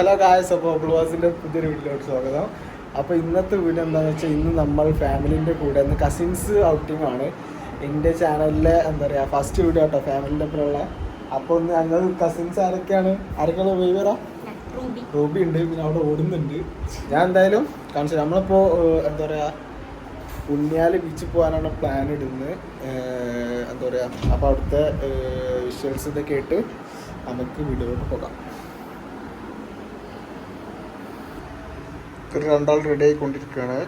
Hello guys, അപ്പോൾ ബ്ലൂസിൻ്റെ പുതിയൊരു വീഡിയോയിലോട്ട് സ്വാഗതം. അപ്പോൾ ഇന്നത്തെ വീഡിയോ എന്താണെന്ന് വെച്ചാൽ ഇന്ന് നമ്മൾ ഫാമിലിൻ്റെ കൂടെ ഇന്ന് കസിൻസ് ഔട്ടിംഗ് ആണ്. എൻ്റെ ചാനലിലെ എന്താ പറയുക ഫസ്റ്റ് വീഡിയോ കേട്ടോ ഫാമിലിൻ്റെ ഒപ്പമുള്ള. അപ്പോൾ ഒന്ന് ഞങ്ങൾ കസിൻസ് ആരൊക്കെയാണ് വേവറ റൂബി ഉണ്ട്, പിന്നെ അവിടെ ഓടുന്നുണ്ട്. ഞാൻ എന്തായാലും കാണിച്ചു. നമ്മളിപ്പോൾ എന്താ പറയുക ഉണ്ണിയാൽ ബീച്ചിൽ പോകാനാണ് പ്ലാൻ ഇടുന്നത്. എന്താ പറയുക അപ്പോൾ അവിടുത്തെ വിഷ്വൽസ് ഇതൊക്കെ ആയിട്ട് നമുക്ക് വീഡിയോയിലോട്ട് പോകാം. രണ്ടാൾ റെഡി ആയിക്കൊണ്ടിരിക്കുകയാണ്.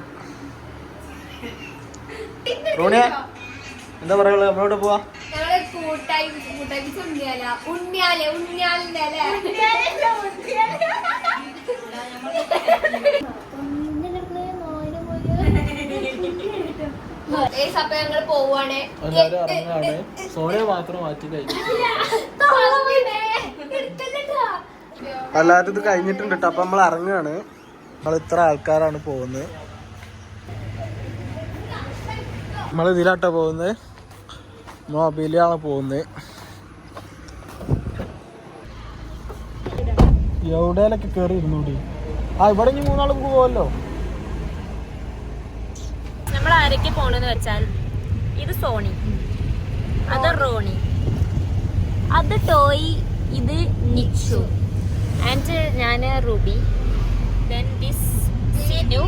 റോണിയ എന്താ പറയുക, നമ്മളോട് പോവാ? സോണിയ മാത്രം മാറ്റി കഴിഞ്ഞു. അല്ലാതെ ഇത് കഴിഞ്ഞിട്ടുണ്ട് കേട്ടോ. അപ്പൊ നമ്മൾ ഇറങ്ങുകയാണ്. നമ്മൾ ഇത്ര ആൾക്കാരാണ് പോകുന്നത്. നമ്മൾ ഇതിലാട്ടോ പോകുന്നത്, മൊബൈലാണ് പോകുന്നത്. എവിടെയൊക്കെ കയറി ഇരുന്നൂടി. ഇവിടെ ഇനി മൂന്നാളും പോവല്ലോ. നമ്മൾ ആരൊക്കെ പോണെന്ന് വെച്ചാൽ ഇത് സോണി, അത് റോണി, അത് ടോയ്, ഇത് നിച്ചു, ആൻഡ് ഞാൻ Ruby, then this Sinu,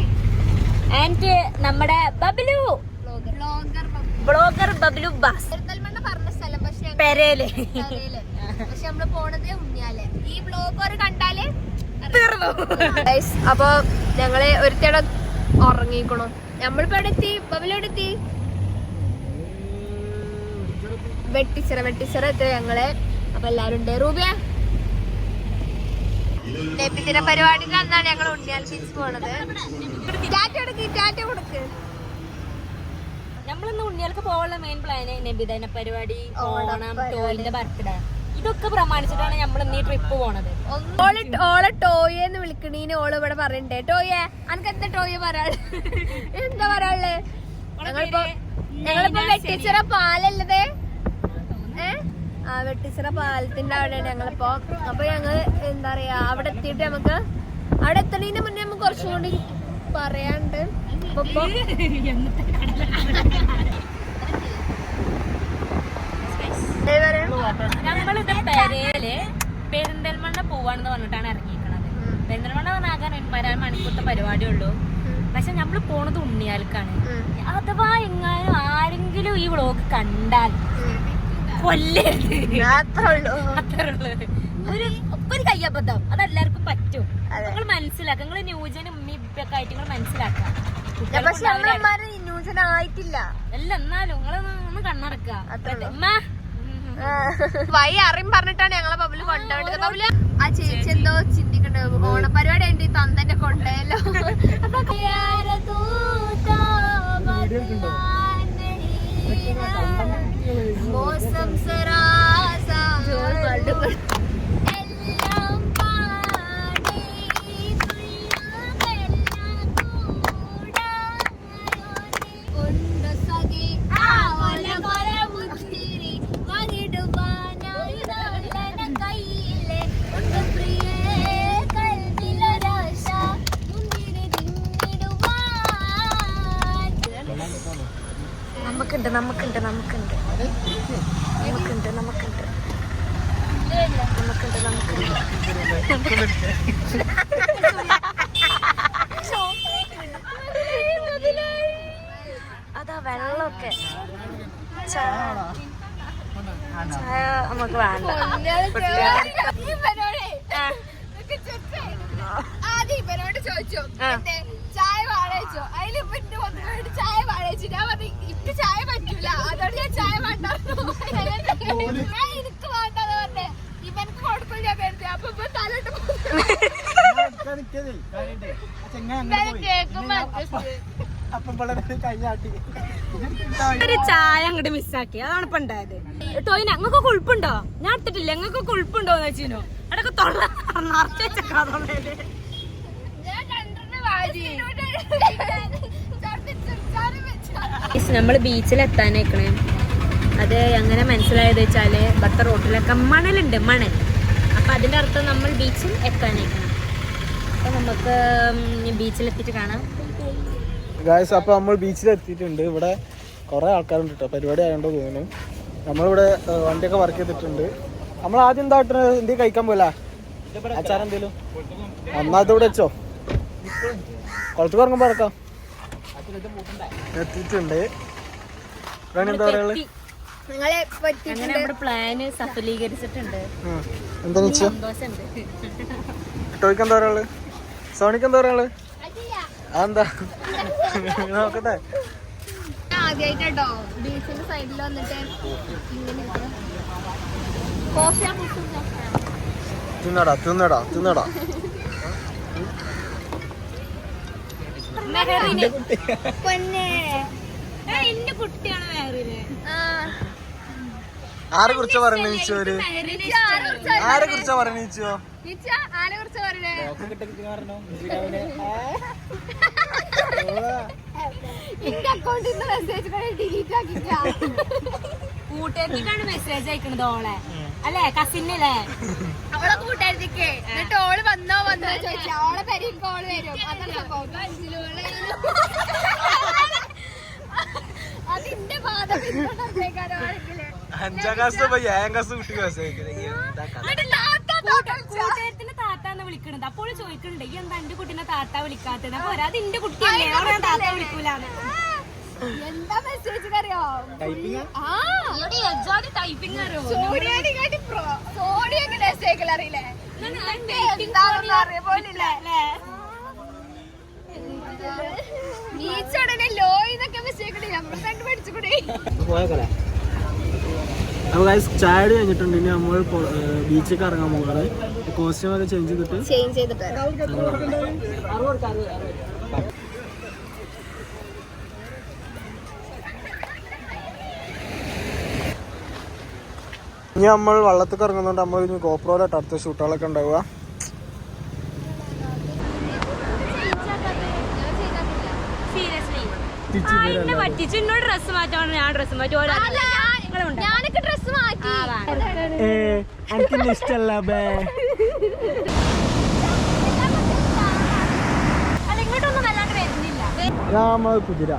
and നമ്മുടെ ബബ്ലു ബ്ലോഗർ ബബ്ലു ബാസ് പെരേല്. പക്ഷെ നമ്മള് പോണത് ഉണ്ണിയാല്. ഈ ബ്ലോഗർ കണ്ടാല് തീർന്നു. അപ്പൊ ഞങ്ങള് ഒരുത്തേടെ ഉറങ്ങിക്കണോ. നമ്മളിപ്പോ എത്തി ബബ്ലു എത്തി വെട്ടിച്ചിറ എത്തി ഞങ്ങള്. അപ്പൊ എല്ലാരും ഉണ്ട്. റൂബിയ നബിദിന പരിപാടിക്ക് അന്നാണ് ഞങ്ങൾ ഉണ്ണിയാൽ ബീച്ച് പോണത്. ടാറ്റ കൊടുക്ക്. നമ്മളിന്ന് ഉണ്ണിയാൾക്ക് പോകാനുള്ള മെയിൻ പ്ലാന് നബിദിന പരിപാടി, ഓണം, ടോയിന്റെ ബർത്ത്ഡേ, ഇതൊക്കെ പ്രമാണിച്ചിട്ടാണ് നമ്മൾ ഇന്ന് ഈ ട്രിപ്പ് പോണത്. ഓളെ ടോയെന്ന് വിളിക്കണീന് ഓള് ഇവിടെ പറയണ്ടേ. ടോയെ അനക്ക് എന്താ ടോയെ പറയാള്? എന്താ പറയാള്? ഞങ്ങളിപ്പോ വെട്ടിച്ചിറ പാലല്ലതേ. വെട്ടിച്ചിറ പാലത്തിന്റെ അവിടെയാണ് ഞങ്ങളിപ്പോ. അപ്പൊ ഞങ്ങള് എന്താ പറയാ അവിടെ എത്തിയിട്ട് നമുക്ക് അവിടെ എത്തണീന് മുന്നേ നമുക്ക് കുറച്ചും കൂടി പറയാണ്ട്. ഞങ്ങളിത് പെരേല് പെരിന്തൽമണ്ണ പോവാണെന്ന് പറഞ്ഞിട്ടാണ് ഇറങ്ങിയിരിക്കണത്. പെരിന്തൽമണ്ണ പറഞ്ഞാൽ വരാൻ മണിക്കൂറത്തെ പരിപാടി ഉള്ളൂ. പക്ഷെ നമ്മള് പോണത് ഉണ്ണിയാൽക്കാണ്. അഥവാ എങ്ങാനും ആരെങ്കിലും ഈ വ്ളോഗ് കണ്ടാൽ കൊല്ലരുത്, അത്രേ ഉള്ളൂ. ഒരു കയ്യബദ്ധം അതെല്ലാവർക്കും പറ്റും. നിങ്ങൾ മനസ്സിലാക്കാം. നിങ്ങൾ ന്യൂജനും ഉമ്മിപ്പൊക്കെ ആയിട്ട് നിങ്ങൾ മനസ്സിലാക്കാം. ന്യൂജനായിട്ടില്ല അല്ല, എന്നാലും നിങ്ങളൊന്ന് കണ്ണടക്കുക. വൈ അറിയും പറഞ്ഞിട്ടാണ് ഞങ്ങളെ ബബില് കൊണ്ടുപോയത്. ബബില് ആ ചേച്ചി എന്തോ ചിന്തിക്കണ്ടോ, ഓണപരിപാടി ഉണ്ട് തന്തന്റെ കൊണ്ടല്ലോ. മോസം അതാ വെള്ളമൊക്കെ ചായ നമുക്ക് വേണ്ട. ആദ്യം ഇവരോട് ചോദിച്ചു ചായ വാഴച്ചോ. അതിൽ ചായ വാഴച്ചു. ഞാൻ പറഞ്ഞു ഇപ്പൊ ചായ പറ്റൂല, അതോട് ഞാൻ ചായ വേണ്ട. ഞാൻ എനിക്ക് വേണ്ടെന്ന് പറഞ്ഞേ ഇവനക്ക് കൊടുക്കും. ഞാൻ കരുതി. അപ്പൊ ഇപ്പൊ തലോട്ട് ഒരു ചായ അങ്ങോട്ട് മിസ്സാക്കി. അതാണ് ഇപ്പൊ ഉണ്ടായത്. ടോയിന് അങ്ങക്ക് കുഴപ്പുണ്ടോ? ഞാൻ എടുത്തിട്ടില്ല. ഞങ്ങൾക്ക് കുഴപ്പുണ്ടോന്ന് വെച്ചിനോ? അടക്ക തൊള്ള നിറച്ച് വെച്ചേക്കാതെ നമ്മള് ബീച്ചിലെത്താനേക്കണേ. അത് എങ്ങനെ മനസ്സിലായത് വെച്ചാല് ഇവിടുത്തെ റോട്ടിലൊക്കെ മണലുണ്ട്, മണൽ. അപ്പൊ അതിന്റെ അർത്ഥം നമ്മൾ ബീച്ചിൽ എത്താനേക്കണം. അപ്പൊ നമുക്ക് ബീച്ചിലെത്തിയിട്ട് കാണാം. ഗായ്സ്, അപ്പോൾ നമ്മൾ ബീച്ചിലെത്തിയിട്ടുണ്ട്. ഇവിടെ കുറേ ആൾക്കാരുണ്ട് കേട്ടോ, പരിപാടി ആയതുകൊണ്ട് തോന്നുന്നു. നമ്മളിവിടെ വണ്ടിയൊക്കെ വർക്ക് ചെയ്തിട്ടുണ്ട്. നമ്മൾ ആദ്യം എന്താ കിട്ടുന്നത്? എന്തെങ്കിലും കഴിക്കാൻ പോലെ അച്ചാരം എന്തെങ്കിലും ഒന്നാമത്തെ ഇവിടെ വെച്ചോ, കുളത്ത് ഇറങ്ങുമ്പോൾ ഇറക്കാം. എത്തിയിട്ടുണ്ട്. എന്താ പറയുക, അങ്ങനെ നമ്മുടെ പ്ലാന് സഫലീകരിച്ചിട്ടുണ്ട്. എന്താ ടോയ്ക്ക് എന്താ പറയുള്ളത്? സോണിക്ക് എന്താ പറയുള്ളത്? അതെന്താ നോക്കട്ടെ. ആദ്യമായിട്ടോ ബീച്ചിന്റെ സൈഡിൽ വന്നിട്ട് തിന്നടാ തിന്നടാ തിന്നടാ. എന്റെ കുട്ടിയാണ് മെഹറിന്. ആരെ കുറിച്ചാ പറഞ്ഞോര്? ആരെ കുറിച്ചാ പറഞ്ഞോ? ആരെ കുറിച്ച് പറയണേ? എന്റെ അക്കൗണ്ടിൽ നിന്ന് മെസ്സേജ് ഡിലീറ്റ് ആക്കിട്ടാ. കൂട്ടുകാരിക്കാണ് മെസ്സേജ് അയക്കണത് ഓളെ അല്ലേ, കസിനല്ലേ? അവളെ കൂട്ടുകാരിക്ക്. എന്നിട്ട് ഓള് വന്നോ ചോദിച്ചാ ഓളെ പെരീക്ക് ഓള് വരും. അതിന്റെ ബാധ പിന്നോട്ടേക്കാരോണെങ്കില് 5ാം ക്ലാസ് പോയി 7ാം ക്ലാസ് കുട്ടി കൂട്ടുകാരത്തിന്റെ താത്താന്ന് വിളിക്കണത്. അപ്പോൾ ചോദിക്കണ്ടേ ഈ എന്താ എന്റെ കുട്ടീനെ താത്ത വിളിക്കാത്തത്? അപ്പൊ അത് എന്റെ കുട്ടിയല്ലേ, അവളെ താത്ത വിളിക്കൂലാണ്. എന്താ മെസ്സേജ് അറിയോ? ടൈപ്പിംഗ് അറിയോ? അറിയില്ലേ? നീച്ചടനെ ലോയിന്നൊക്കെ മെസ്സേജ് നമ്മൾ കണ്ടു പഠിച്ചുകൂടെ. അപ്പോൾ ഗൈസ് ചായ കഴിഞ്ഞിട്ടുണ്ട്. ഇനി നമ്മൾ ബീച്ചിലേക്ക് ഇറങ്ങാൻ പോകുന്നത്. കോസ്റ്റ്യൂമൊക്കെ ചേഞ്ച് ചെയ്തിട്ട് ഇനി നമ്മൾ വള്ളത്തേക്ക് ഇറങ്ങുന്നുണ്ട്. നമ്മൾ ഇനി ഗോപ്രോയിലായിട്ട് അടുത്ത ഷൂട്ടുകളൊക്കെ ഉണ്ടാവുക. എന്നോട് ഡ്രസ് മാറ്റാണ്, ഞാൻ ഡ്രസ് മാറ്റി. ഞാനൊക്കെ ഡ്രസ് മാറ്റി. എനിക്കിന്ന് ഇഷ്ടല്ല ബേ. ഇങ്ങോട്ടൊന്നും വല്ലാണ്ട് വരുന്നില്ല. നമ്മൾ കുതിര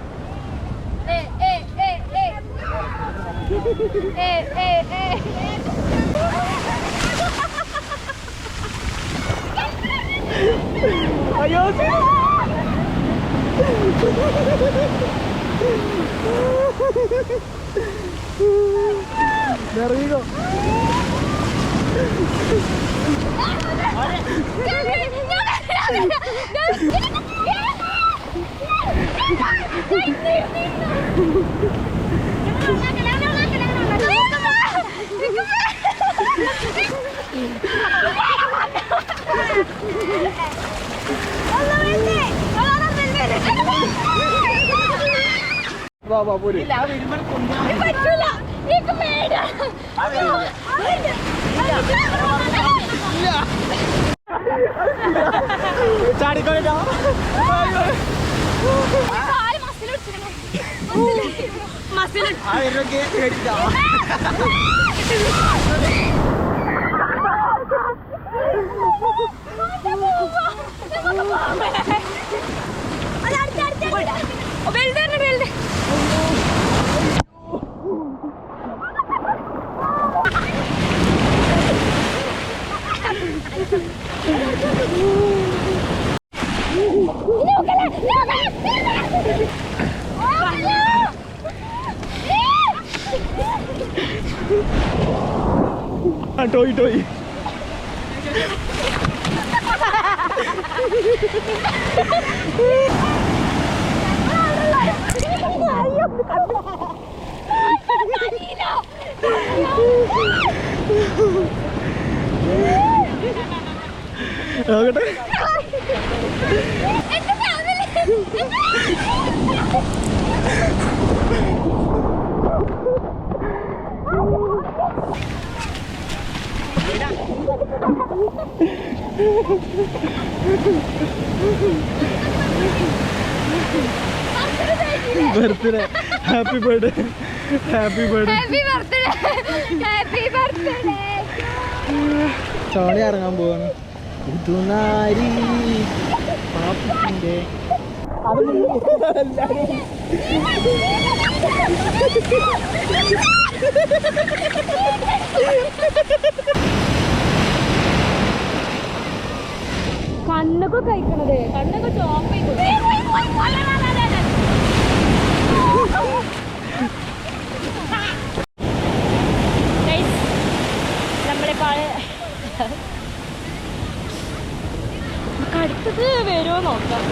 അയ്യോ ഇറങ്ങിക്കോ. ബാബാ പോരി ചാടിക്കോട്ടോ. ടോയ് ടോയ് നോക്കട്ടെ. Birthday happy birthday happy birthday happy birthday. Soni ഇറങ്ങാൻ പോവാണ്. പുതുനാരി പാപ്പിന്റെ കണ്ണൊക്കെ കഴിക്കണത് കണ്ണൊക്കെ ചോപ്പ് അടുത്തത് വരുമോ നോക്കാം.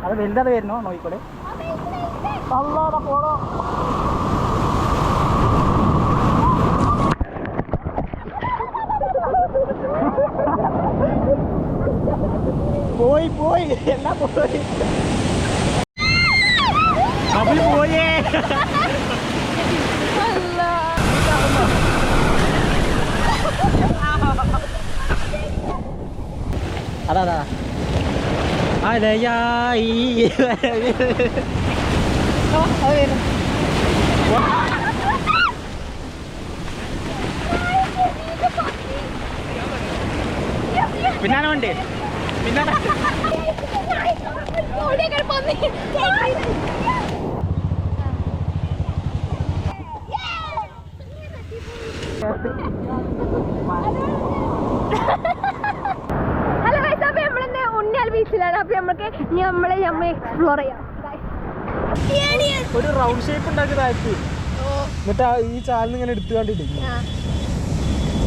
അത് വലുതാതെ വരുന്നോ നോക്കിക്കോളെ. അല്ലാതെ പോണോ പോയി പോയി എല്ലാം പോയി അവര് പോയേ. അതാ അലയായി പിന്നാണ് വണ്ടി പിന്നാണ് ഹലോ ഗൈസ്, അപ്പൊ നമ്മളിന്ന് ഉണ്ണിയാൽ ബീച്ചിലാണ്. അപ്പൊ നമുക്ക് നമ്മളെ എക്സ്പ്ലോർ ചെയ്യാം. ഒരു റൗണ്ട് ഷേപ്പ് ഉണ്ടാക്കി താഴ്ത്തി എന്നിട്ട് ഈ ചാലിന് ഇങ്ങനെ എടുത്തു കണ്ടിട്ടില്ല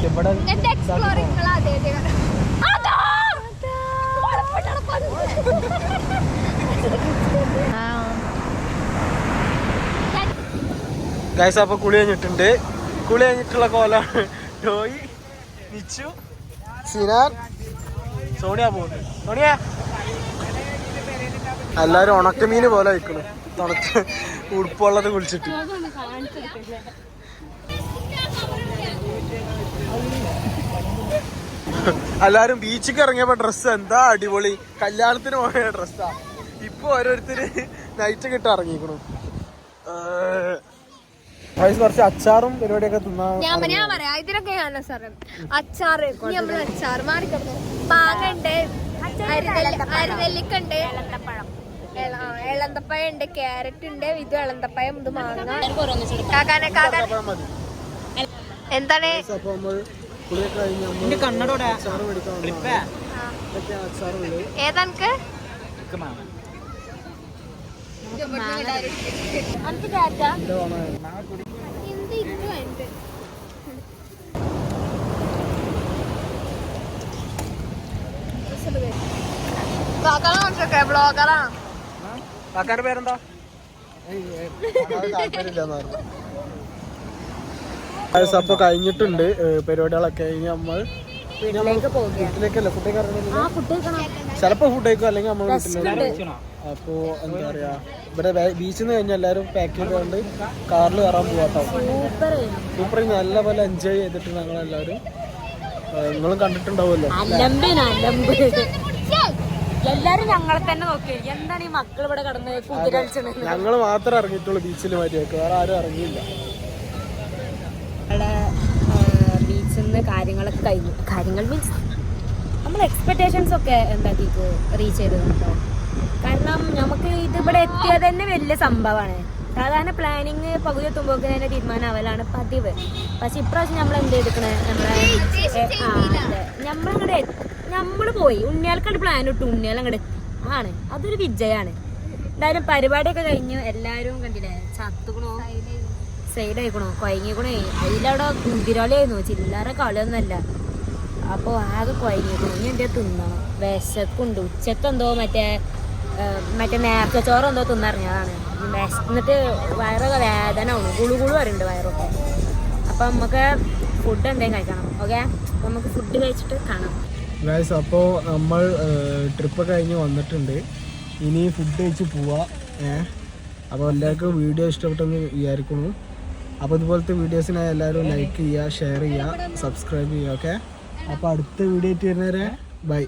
ഇവിടെ ഗൈസ്. അപ്പൊ കുളി കഴിഞ്ഞിട്ടുണ്ട്. കുളി കഴിഞ്ഞിട്ടുള്ള കോലാണ് ടോയി, നിച്ചു, സിനാൻ, സോണിയ പോകുന്നത്. സോണിയ എല്ലാരും ഉണക്കമീന് പോലെ വയ്ക്കണു തണുത്ത് ഉടുപ്പുള്ളത് കുളിച്ചിട്ട്. എല്ലാരും ബീച്ചിക്ക് ഇറങ്ങിയപ്പോ ഡ്രസ്സ് എന്താ അടിപൊളി, കല്യാണത്തിന് പോയ ഡ്രസ്സാ. ഇപ്പൊ ഓരോരുത്തര് നൈറ്റ് കിട്ടാൻ ഇറങ്ങിക്കണു. കുറച്ച് അച്ചാറും പരിപാടിയൊക്കെ തിന്നാൻ ഞാൻ പറയാം. ഇതിനൊക്കെ അച്ചാറ് അച്ചാർ മാറിക്കിടന്നു. മാങ്ങണ്ട്, അരിനെല്ലിക്കുണ്ട്, എളന്തപ്പഴം ഉണ്ട്, ക്യാരറ്റ് ഉണ്ട്, ഇത് എളന്തപ്പഴം, ഇത് മാങ്ങ. എന്താണ് ഏതാ കാക്കാരുടെ പേരെന്താ? അപ്പൊ കഴിഞ്ഞിട്ടുണ്ട് പരിപാടികളൊക്കെ. ഇനി നമ്മൾ വീട്ടിലേക്കല്ല ഫുഡ് ചിലപ്പോ ഫുഡ് കഴിക്കും, അല്ലെങ്കിൽ നമ്മൾ വീട്ടിലേക്ക്. അപ്പോ എന്താ പറയാ, ഇവിടെ ബീച്ചിൽ നിന്ന് കഴിഞ്ഞാൽ എല്ലാരും പാക്ക് ചെയ്തുകൊണ്ട് കാറിൽ കയറാൻ പോവാട്ടോ. സൂപ്പർ, നല്ല പോലെ എൻജോയ് ചെയ്തിട്ട് ഞങ്ങളെല്ലാവരും. നിങ്ങളും കണ്ടിട്ടുണ്ടാവുമല്ലോ. എല്ലാരും ഞങ്ങളെ തന്നെ നോക്കി എന്താണ് ഈ മക്കൾ ഇവിടെ കടന്ന് കുതിരളിച്ചത്. ഞങ്ങള് മാത്രമേ ഇറങ്ങിയിട്ടുള്ളൂ ബീച്ചിൽ മാറ്റിയേക്ക്, വേറെ ആരും ഇറങ്ങിയില്ല. ബീച്ചിൽ നിന്ന് കാര്യങ്ങളൊക്കെ കഴിഞ്ഞു. കാര്യങ്ങൾ മീൻസ് നമ്മൾ എക്സ്പെക്ടേഷൻസ് ഒക്കെ എന്താക്കിയിട്ട് റീച്ച് ചെയ്തിട്ടുണ്ടോ. കാരണം നമുക്ക് ഇതിവിടെ എത്തിയത് തന്നെ വലിയ സംഭവമാണ്. സാധാരണ പ്ലാനിങ് പകുതി എത്തുമ്പോൾ തന്നെ തീരുമാനമാവലാണ് പതിവ്. പക്ഷെ ഇപ്രാവശ്യം നമ്മൾ എന്ത് ചെയ്തിക്കണേ, നമ്മള് പോയി ഉണ്ണിയാൽക്കണ്ട് പ്ലാൻ ഇട്ടു, ഉണ്ണിയാൽ അങ്ങോട്ട് ആണ്. അതൊരു വിജയമാണ്. എന്തായാലും പരിപാടിയൊക്കെ കഴിഞ്ഞു. എല്ലാവരും കണ്ടില്ലേ ചത്തുക്കണോ, സൈഡ് ആയിക്കണോ, കൊയങ്ങിക്കണോ. അതിലവിടെ കുതിരളിയായിരുന്നു, ചില്ലറ കളിയൊന്നുമല്ല. അപ്പോൾ ആകെ കൊയങ്ങിക്കണു. ഇനി എന്തേ തിന്നണം, വിശക്കുണ്ട്. ഉച്ചക്കെന്തോ മറ്റേ നേർച്ച ചോറ് എന്തോ തിന്നറിഞ്ഞതാണ്. വിശന്നിട്ട് വയറൊക്കെ വേദന ആവുന്നു, ഗുളുഗുളു പറയുന്നുണ്ട് വയറൊക്കെ. അപ്പം നമുക്ക് ഫുഡ് എന്തെങ്കിലും കഴിക്കണം. ഓക്കെ, അപ്പം നമുക്ക് ഫുഡ് കഴിച്ചിട്ട് കാണാം. ഗൈസ്, അപ്പോൾ നമ്മൾ ട്രിപ്പ് കഴിഞ്ഞ് വന്നിട്ടുണ്ട്. ഇനി ഫുഡ് കഴിച്ച് പോവാ. അപ്പോൾ എല്ലാവർക്കും വീഡിയോ ഇഷ്ടപ്പെട്ടെന്ന് വിചാരിക്കുന്നു. അപ്പോൾ ഇതുപോലത്തെ വീഡിയോസിനായി എല്ലാവരും ലൈക്ക് ചെയ്യുക, ഷെയർ ചെയ്യുക, സബ്സ്ക്രൈബ് ചെയ്യുക. ഓക്കെ, അപ്പോൾ അടുത്ത വീഡിയോ ആയിട്ട് വരുന്നവരെ ബൈ.